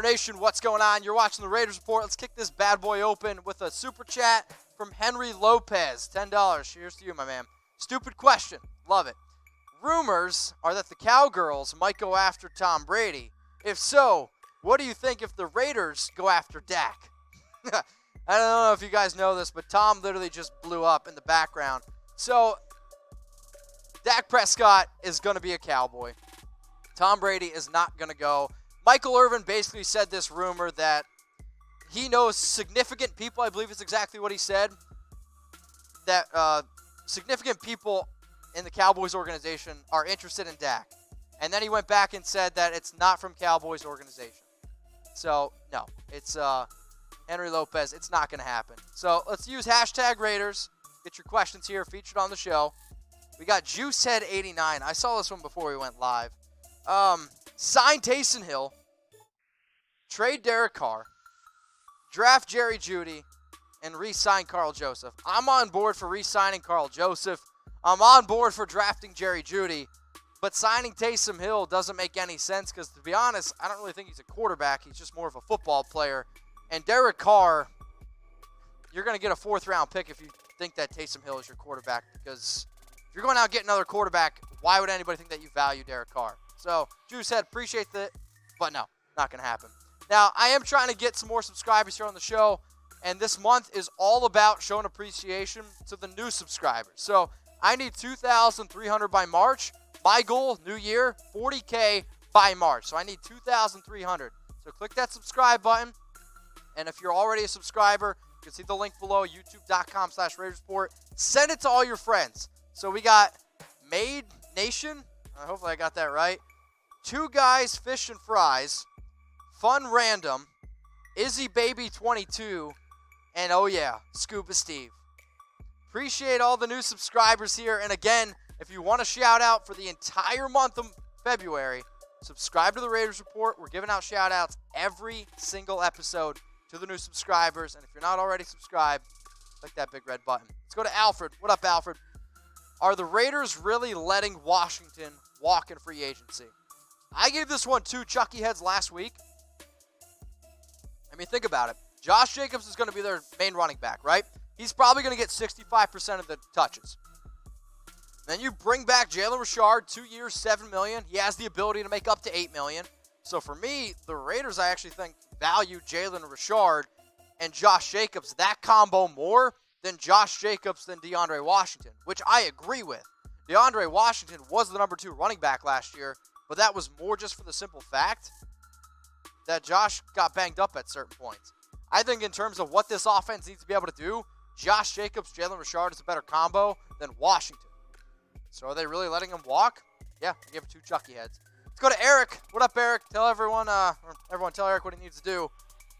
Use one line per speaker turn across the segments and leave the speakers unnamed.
Raider Nation, what's going on? You're watching the Raiders Report. Let's kick this bad boy open with a super chat from Henry Lopez. $10. Cheers to you, my man. Stupid question. Love it. Rumors are that the Cowgirls might go after Tom Brady. If so, what do you think if the Raiders go after Dak? I don't know if you guys know this, but Tom literally just blew up in the background. So, Dak Prescott is going to be a Cowboy. Tom Brady is not going to go. Michael Irvin basically said this rumor that he knows significant people, I believe it's exactly what he said, that significant people in the Cowboys organization are interested in Dak. And then he went back and said that it's not from Cowboys organization. So, no, it's Henry Lopez. It's not going to happen. So, let's use hashtag Raiders. Get your questions here featured on the show. We got Juicehead89. I saw this one before we went live. Sign Taysom Hill, trade Derek Carr, draft Jerry Jeudy, and re-sign Carl Joseph. I'm on board for re-signing Carl Joseph. I'm on board for drafting Jerry Jeudy. But signing Taysom Hill doesn't make any sense because, to be honest, I don't really think he's a quarterback. He's just more of a football player. And Derek Carr, you're going to get a fourth-round pick if you think that Taysom Hill is your quarterback, because if you're going out and getting another quarterback, why would anybody think that you value Derek Carr? So, Juicehead, appreciate that, but no, not going to happen. Now, I am trying to get some more subscribers here on the show, and this month is all about showing appreciation to the new subscribers. So, I need 2,300 by March. My goal, new year, 40K by March. So, I need 2,300. So, click that subscribe button, and if you're already a subscriber, you can see the link below, youtube.com/RaidersReport. Send it to all your friends. So, we got Made Nation. Hopefully I got that right. Two Guys Fish and Fries, Fun Random, Izzy Baby 22, and oh yeah, Scuba Steve. Appreciate all the new subscribers here. And again, if you want a shout out for the entire month of February, subscribe to the Raiders Report. We're giving out shout outs every single episode to the new subscribers. And if you're not already subscribed, click that big red button. Let's go to Alfred. What up, Alfred? Are the Raiders really letting Washington walk in free agency? I gave this one 2 Chucky heads last week. I mean, think about it. Josh Jacobs is going to be their main running back, right? He's probably going to get 65% of the touches. Then you bring back Jalen Richard, 2 years, $7 million. He has the ability to make up to $8 million. So for me, the Raiders, I actually think, value Jalen Richard and Josh Jacobs, that combo, more than Josh Jacobs than DeAndre Washington, which I agree with. DeAndre Washington was the number 2 running back last year, but that was more just for the simple fact that Josh got banged up at certain points. I think in terms of what this offense needs to be able to do, Josh Jacobs, Jalen Richard is a better combo than Washington. So are they really letting him walk? Yeah, I gave it 2 Chucky heads. Let's go to Eric. What up, Eric? Tell everyone, tell Eric what he needs to do.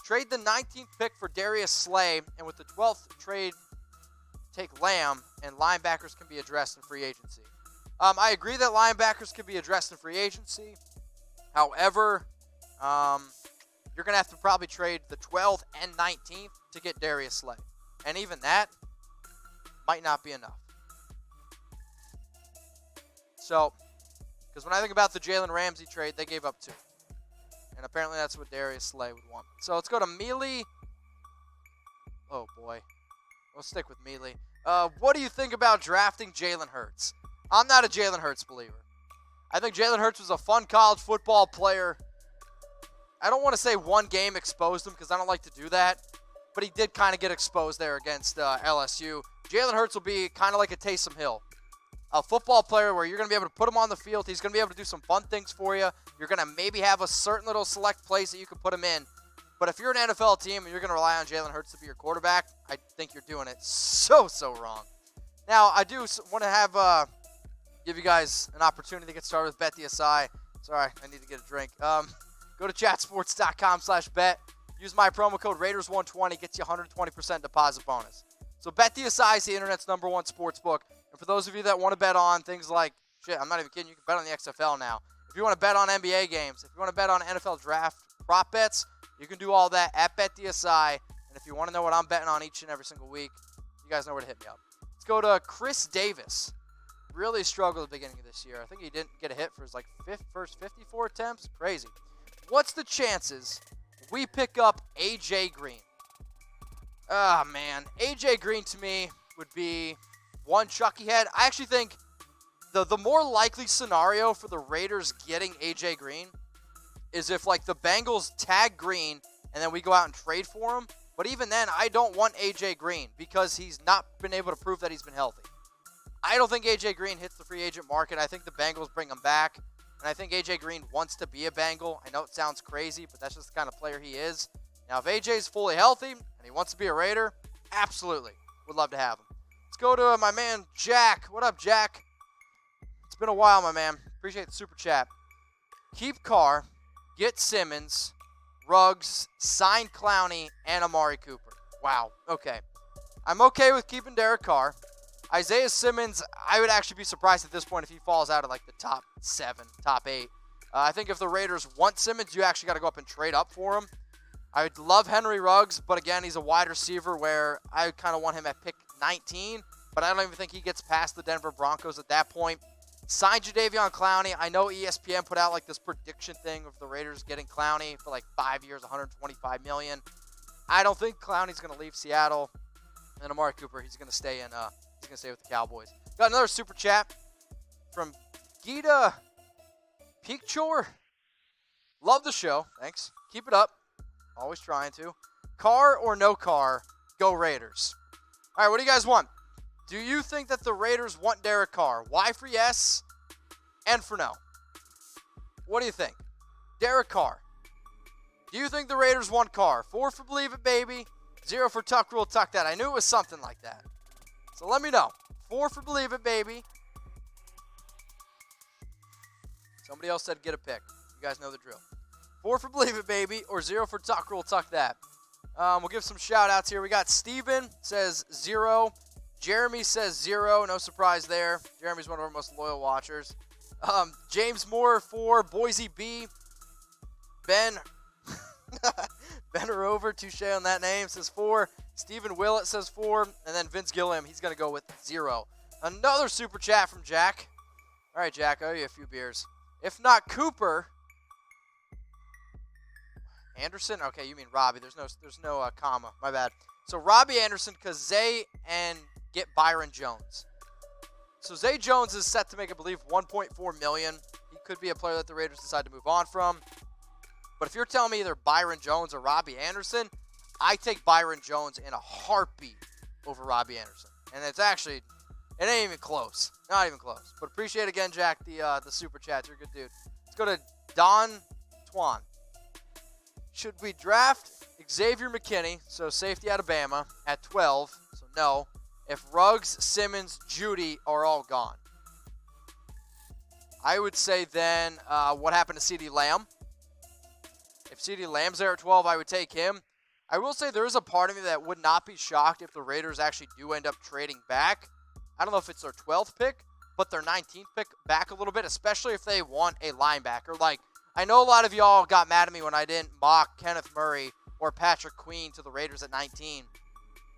Trade the 19th pick for Darius Slay, and with the 12th trade, take Lamb, and linebackers can be addressed in free agency. I agree that linebackers can be addressed in free agency. However, you're going to have to probably trade the 12th and 19th to get Darius Slay. And even that might not be enough. So, because when I think about the Jalen Ramsey trade, they gave up 2. And apparently that's what Darius Slay would want. So let's go to Mealy. Oh, boy. We'll stick with Mealy. What do you think about drafting Jalen Hurts? I'm not a Jalen Hurts believer. I think Jalen Hurts was a fun college football player. I don't want to say one game exposed him because I don't like to do that. But he did kind of get exposed there against LSU. Jalen Hurts will be kind of like a Taysom Hill. A football player where you're going to be able to put him on the field. He's going to be able to do some fun things for you. You're going to maybe have a certain little select place that you can put him in. But if you're an NFL team and you're going to rely on Jalen Hurts to be your quarterback, I think you're doing it so wrong. Now, I do want to have give you guys an opportunity to get started with Bet DSI. Sorry, I need to get a drink. Go to chatsports.com/bet. Use my promo code Raiders120. Gets you 120% deposit bonus. So Bet DSI is the internet's #1 sports book. And for those of you that want to bet on things like, shit, I'm not even kidding, you can bet on the XFL now. If you want to bet on NBA games, if you want to bet on NFL draft prop bets, you can do all that at Bet DSI. And if you want to know what I'm betting on each and every single week, you guys know where to hit me up. Let's go to Chris Davis. Really struggled at the beginning of this year. I think he didn't get a hit for his first 54 attempts. Crazy. What's the chances we pick up A.J. Green. Ah, man. A.J. Green to me would be one Chucky head. I actually think the more likely scenario for the Raiders getting A.J. Green is if, like, the Bengals tag Green and then we go out and trade for him. But even then, I don't want A.J. Green because he's not been able to prove that he's been healthy. I don't think A.J. Green hits the free agent market. I think the Bengals bring him back. And I think A.J. Green wants to be a Bengal. I know it sounds crazy, but that's just the kind of player he is. Now, if A.J.'s fully healthy and he wants to be a Raider, absolutely. Would love to have him. Let's go to my man, Jack. What up, Jack? It's been a while, my man. Appreciate the super chat. Keep Carr, get Simmons, Ruggs, sign Clowney, and Amari Cooper. Wow. Okay. I'm okay with keeping Derek Carr. Isaiah Simmons, I would actually be surprised at this point if he falls out of like the top 7, top 8. I think if the Raiders want Simmons, you actually got to go up and trade up for him. I would love Henry Ruggs, but again, he's a wide receiver where I kind of want him at pick 19, but I don't even think he gets past the Denver Broncos at that point. Sign Jadeveon Clowney. I know ESPN put out like this prediction thing of the Raiders getting Clowney for like 5 years, $125 million. I don't think Clowney's going to leave Seattle. And Amari Cooper, he's going to stay in. He's going to stay with the Cowboys. Got another super chat from Gita Peakchore. Love the show. Thanks. Keep it up. Always trying to. Carr or no Carr, go Raiders. All right, what do you guys want? Do you think that the Raiders want Derek Carr? Y for yes and for no. What do you think? Derek Carr. Do you think the Raiders want Carr? 4 for believe it, baby. 0 for tuck rule, tuck that. I knew it was something like that. So let me know. 4 for believe it, baby. Somebody else said get a pick. You guys know the drill. 4 for believe it, baby, or 0 for tuck rule, tuck that. We'll give some shout-outs here. We got Steven says 0. Jeremy says 0. No surprise there. Jeremy's one of our most loyal watchers. James Moore 4. Boise B. Ben Rover, touche on that name, says 4. Stephen Willett says 4. And then Vince Gilliam, he's going to go with 0. Another super chat from Jack. All right, Jack, I owe you a few beers. If not Cooper... Anderson? Okay, you mean Robby. There's no comma. My bad. So Robby Anderson, because Zay and get Byron Jones. So Zay Jones is set to make, I believe, $1.4 million. He could be a player that the Raiders decide to move on from. But if you're telling me either Byron Jones or Robby Anderson, I take Byron Jones in a heartbeat over Robby Anderson. And it's actually, it ain't even close. Not even close. But appreciate again, Jack, the super chats. You're a good dude. Let's go to Don Twan. Should we draft Xavier McKinney, so safety out of Bama, at 12? So no. If Ruggs, Simmons, Judy are all gone. I would say then what happened to CeeDee Lamb? If CeeDee Lamb's there at 12, I would take him. I will say there is a part of me that would not be shocked if the Raiders actually do end up trading back. I don't know if it's their 12th pick, but their 19th pick back a little bit, especially if they want a linebacker. Like, I know a lot of y'all got mad at me when I didn't mock Kenneth Murray or Patrick Queen to the Raiders at 19.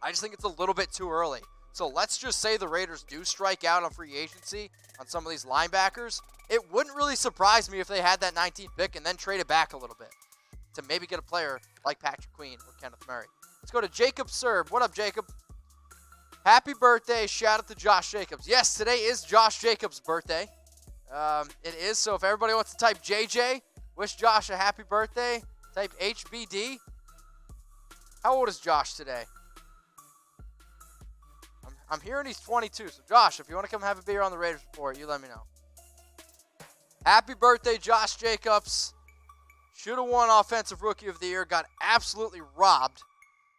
I just think it's a little bit too early. So let's just say the Raiders do strike out on free agency on some of these linebackers. It wouldn't really surprise me if they had that 19th pick and then trade it back a little bit to maybe get a player like Patrick Queen or Kenneth Murray. Let's go to Jacob Serb. What up, Jacob? Happy birthday. Shout out to Josh Jacobs. Yes, today is Josh Jacobs' birthday. It is, so if everybody wants to type JJ, wish Josh a happy birthday, type HBD. How old is Josh today? I'm hearing he's 22, so Josh, if you want to come have a beer on the Raiders Report, you let me know. Happy birthday, Josh Jacobs. Should have won Offensive Rookie of the Year, got absolutely robbed.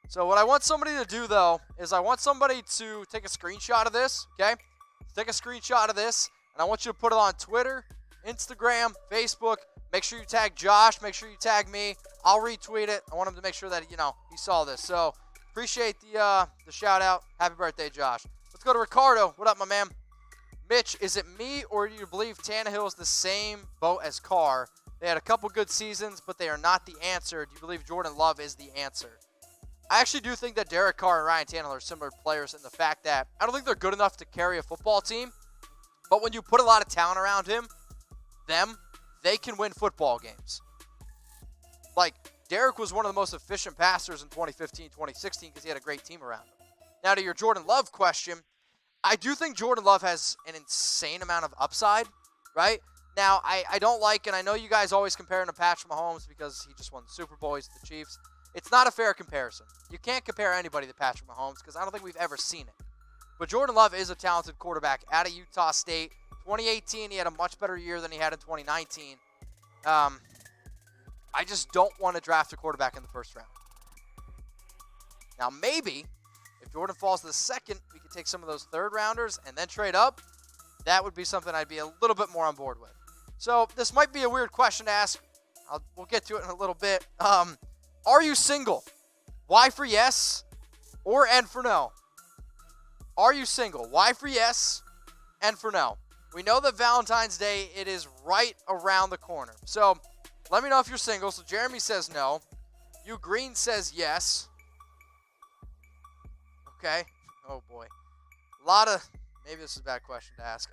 So what I want somebody to do, though, is I want somebody to take a screenshot of this, okay? Take a screenshot of this. And I want you to put it on Twitter, Instagram, Facebook. Make sure you tag Josh. Make sure you tag me. I'll retweet it. I want him to make sure that, he saw this. So, appreciate the shout-out. Happy birthday, Josh. Let's go to Ricardo. What up, my man? Mitch, is it me or do you believe Tannehill is the same boat as Carr? They had a couple good seasons, but they are not the answer. Do you believe Jordan Love is the answer? I actually do think that Derek Carr and Ryan Tannehill are similar players in the fact that I don't think they're good enough to carry a football team. But when you put a lot of talent around they can win football games. Like, Derek was one of the most efficient passers in 2015, 2016 because he had a great team around him. Now to your Jordan Love question, I do think Jordan Love has an insane amount of upside, right? Now, I don't like, and I know you guys always compare him to Patrick Mahomes because he just won the Super Bowl, he's the Chiefs. It's not a fair comparison. You can't compare anybody to Patrick Mahomes because I don't think we've ever seen it. But Jordan Love is a talented quarterback out of Utah State. 2018, he had a much better year than he had in 2019. I just don't want to draft a quarterback in the first round. Now, maybe if Jordan falls to the second, we could take some of those third rounders and then trade up. That would be something I'd be a little bit more on board with. So this might be a weird question to ask. We'll get to it in a little bit. Are you single? Y for yes or N for no? Are you single? Y for yes, N for no. We know that Valentine's Day, it is right around the corner. So let me know if you're single. So Jeremy says no. You Green says yes. Okay. Oh, boy. Maybe this is a bad question to ask.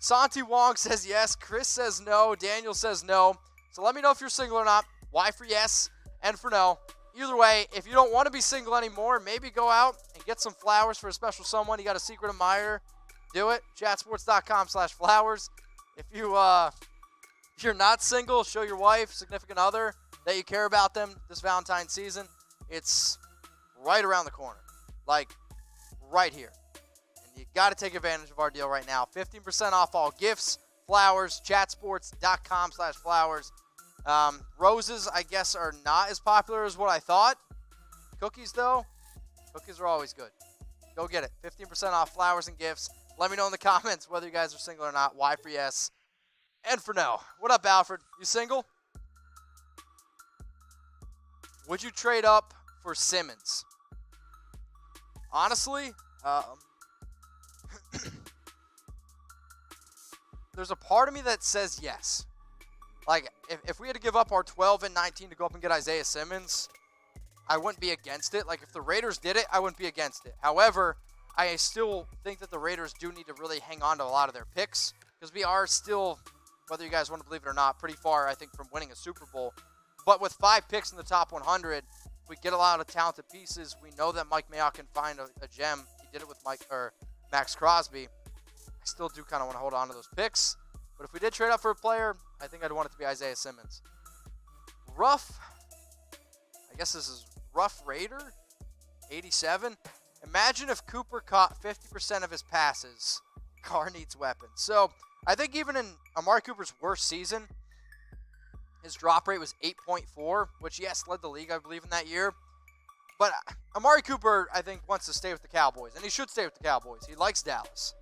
Santi Wong says yes. Chris says no. Daniel says no. So let me know if you're single or not. Y for yes, N for no. Either way, if you don't want to be single anymore, maybe go out and get some flowers for a special someone. You got a secret admirer, do it. Chatsports.com/flowers. If you're not single, show your wife, significant other that you care about them this Valentine's season. It's right around the corner, like right here. And you got to take advantage of our deal right now. 15% off all gifts, flowers, chatsports.com/flowers. Roses, I guess, are not as popular as what I thought. Cookies, though, cookies are always good. Go get it. 15% off flowers and gifts. Let me know in the comments whether you guys are single or not. Y for yes, N for no. What up, Alfred? You single? Would you trade up for Simmons? Honestly, there's a part of me that says yes. Like, if we had to give up our 12 and 19 to go up and get Isaiah Simmons, I wouldn't be against it. Like, if the Raiders did it, I wouldn't be against it. However, I still think that the Raiders do need to really hang on to a lot of their picks because we are still, whether you guys want to believe it or not, pretty far, I think, from winning a Super Bowl. But with 5 picks in the top 100, if we get a lot of talented pieces, we know that Mike Mayock can find a gem. He did it with Max Crosby. I still do kind of want to hold on to those picks. But if we did trade up for a player, I think I'd want it to be Isaiah Simmons. Rough, I guess this is Rough Raider, 87. Imagine if Cooper caught 50% of his passes. Carr needs weapons. So I think even in Amari Cooper's worst season, his drop rate was 8.4, which, yes, led the league, I believe, in that year. But Amari Cooper, I think, wants to stay with the Cowboys, and he should stay with the Cowboys. He likes Dallas.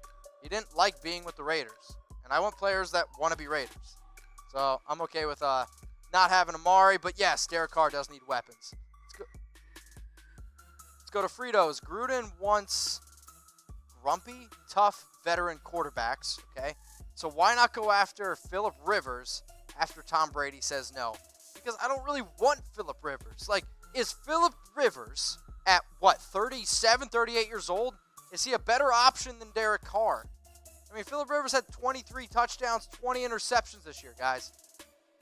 He didn't like being with the Raiders. And I want players that want to be Raiders. So I'm okay with not having Amari. But, yes, Derek Carr does need weapons. Let's go to Fritos. Gruden wants grumpy, tough, veteran quarterbacks. Okay, so why not go after Phillip Rivers after Tom Brady says no? Because I don't really want Phillip Rivers. Like, is Phillip Rivers at, 37, 38 years old? Is he a better option than Derek Carr? I mean, Phillip Rivers had 23 touchdowns, 20 interceptions this year, guys.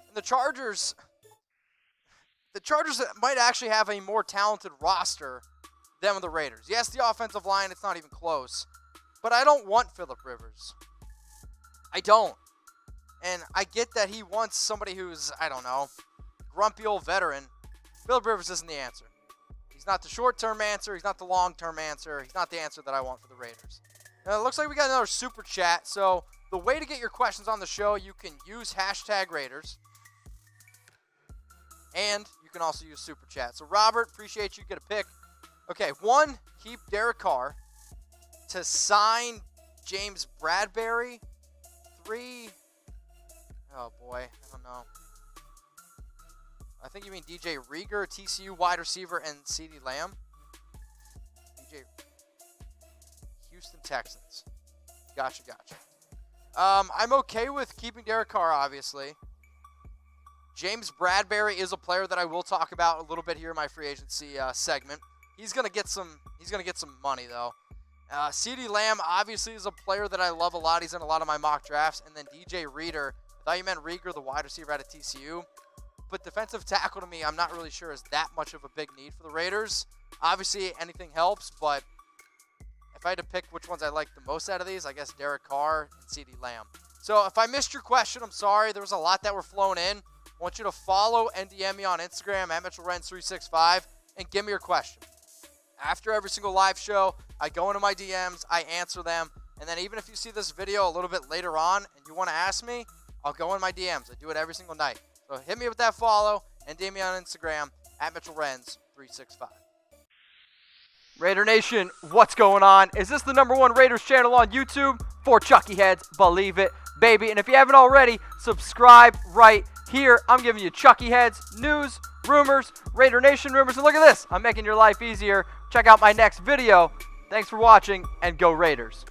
And the Chargers might actually have a more talented roster than the Raiders. Yes, the offensive line, it's not even close. But I don't want Phillip Rivers. I don't. And I get that he wants somebody who's, I don't know, grumpy old veteran. Phillip Rivers isn't the answer. He's not the short-term answer. He's not the long-term answer. He's not the answer that I want for the Raiders. Now, it looks like we got another super chat. So the way to get your questions on the show, you can use #Raiders. And you can also use super chat. So Robert, appreciate you. Get a pick. Okay, 1, keep Derek Carr. To sign James Bradberry. 3, oh boy, I don't know. I think you mean DJ Rieger, TCU wide receiver, and CeeDee Lamb. Houston Texans. Gotcha. I'm okay with keeping Derek Carr, obviously. James Bradberry is a player that I will talk about a little bit here in my free agency segment. He's gonna get some money though. CeeDee Lamb obviously is a player that I love a lot. He's in a lot of my mock drafts. And then DJ Reader. I thought you meant Rieger, the wide receiver out of TCU. but defensive tackle to me, I'm not really sure is that much of a big need for the Raiders. Obviously, anything helps, but if I had to pick which ones I like the most out of these, I guess Derek Carr and CeeDee Lamb. So if I missed your question, I'm sorry. There was a lot that were flown in. I want you to follow and DM me on Instagram at MitchellRenz365 and give me your question. After every single live show, I go into my DMs, I answer them, and then even if you see this video a little bit later on and you want to ask me, I'll go in my DMs. I do it every single night. So hit me with that follow and DM me on Instagram at MitchellRenz365. Raider Nation, what's going on? Is this the #1 Raiders channel on YouTube? For Chucky Heads, believe it, baby. And if you haven't already, subscribe right here. I'm giving you Chucky Heads, news, rumors, Raider Nation rumors. And look at this, I'm making your life easier. Check out my next video. Thanks for watching, and go Raiders.